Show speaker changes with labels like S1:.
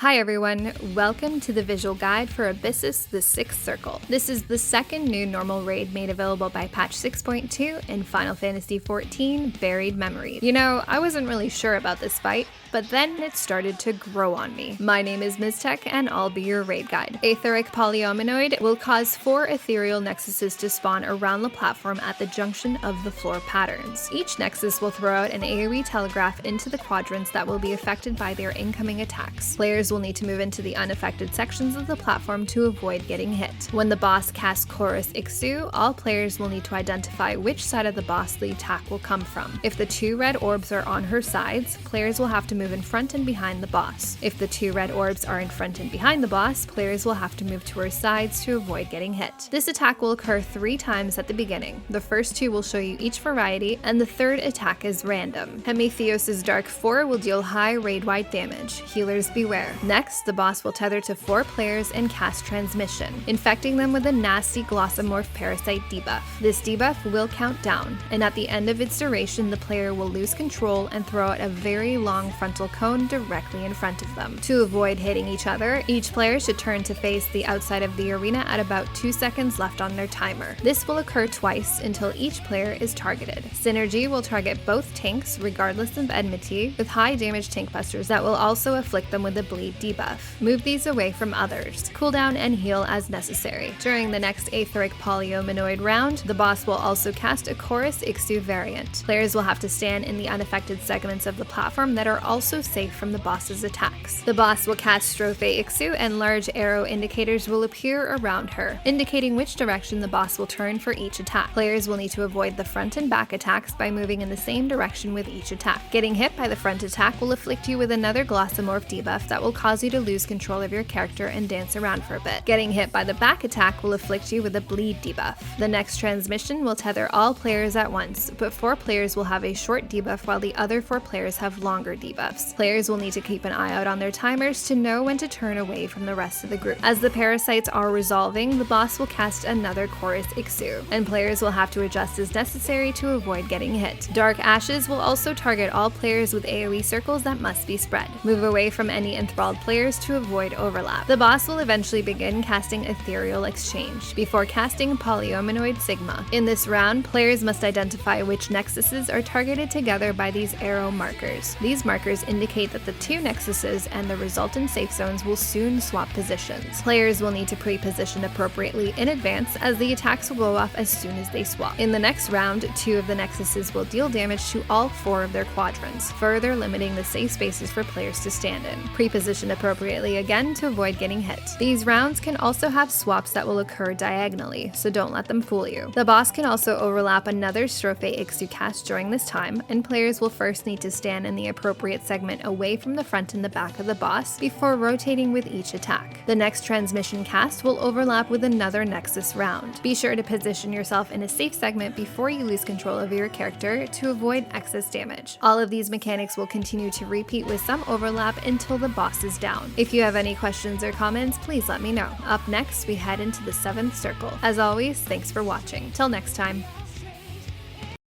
S1: Hi everyone, welcome to the visual guide for Abyssos, the Sixth Circle. This is the second new normal raid made available by patch 6.2 in Final Fantasy XIV Buried Memories. You know, I wasn't really sure about this fight, but then it started to grow on me. My name is Miztech and I'll be your raid guide. Aetheric Polyominoid will cause 4 ethereal nexuses to spawn around the platform at the junction of the floor patterns. Each nexus will throw out an AoE telegraph into the quadrants that will be affected by their incoming attacks. Players will need to move into the unaffected sections of the platform to avoid getting hit. When the boss casts Chorus Ixu, all players will need to identify which side of the boss the attack will come from. If the 2 red orbs are on her sides, players will have to move in front and behind the boss. If the 2 red orbs are in front and behind the boss, players will have to move to her sides to avoid getting hit. This attack will occur 3 times at the beginning. The first 2 will show you each variety, and the third attack is random. Hemitheos' Dark 4 will deal high raid-wide damage. Healers beware. Next, the boss will tether to 4 players and cast Transmission, infecting them with a nasty Glossomorph Parasite debuff. This debuff will count down, and at the end of its duration, the player will lose control and throw out a very long frontal cone directly in front of them. To avoid hitting each other, each player should turn to face the outside of the arena at about 2 seconds left on their timer. This will occur twice until each player is targeted. Synergy will target both tanks regardless of enmity with high damage tank busters that will also afflict them with a bleed debuff. Move these away from others. Cooldown and heal as necessary. During the next Aetheric Polyominoid round, the boss will also cast a Chorus Ixu variant. Players will have to stand in the unaffected segments of the platform that are also safe from the boss's attacks. The boss will cast Strophe Ixu and large arrow indicators will appear around her, indicating which direction the boss will turn for each attack. Players will need to avoid the front and back attacks by moving in the same direction with each attack. Getting hit by the front attack will afflict you with another Glossomorph debuff that will cause you to lose control of your character and dance around for a bit. Getting hit by the back attack will afflict you with a bleed debuff. The next transmission will tether all players at once, but 4 players will have a short debuff while the other 4 players have longer debuffs. Players will need to keep an eye out on their timers to know when to turn away from the rest of the group. As the parasites are resolving, the boss will cast another Chorus Ixu, and players will have to adjust as necessary to avoid getting hit. Dark Ashes will also target all players with AoE circles that must be spread. Move away from any enthralled players to avoid overlap. The boss will eventually begin casting Ethereal Exchange, before casting Polyominoid Sigma. In this round, players must identify which nexuses are targeted together by these arrow markers. These markers indicate that the 2 nexuses and the resultant safe zones will soon swap positions. Players will need to pre-position appropriately in advance, as the attacks will go off as soon as they swap. In the next round, 2 of the nexuses will deal damage to all 4 of their quadrants, further limiting the safe spaces for players to stand in. Pre-position appropriately again to avoid getting hit. These rounds can also have swaps that will occur diagonally, so don't let them fool you. The boss can also overlap another Strophe Ixu cast during this time, and players will first need to stand in the appropriate segment away from the front and the back of the boss before rotating with each attack. The next transmission cast will overlap with another Nexus round. Be sure to position yourself in a safe segment before you lose control of your character to avoid excess damage. All of these mechanics will continue to repeat with some overlap until the boss is down. If you have any questions or comments, please let me know. Up next, we head into the 7th Circle. As always, thanks for watching. Till next time.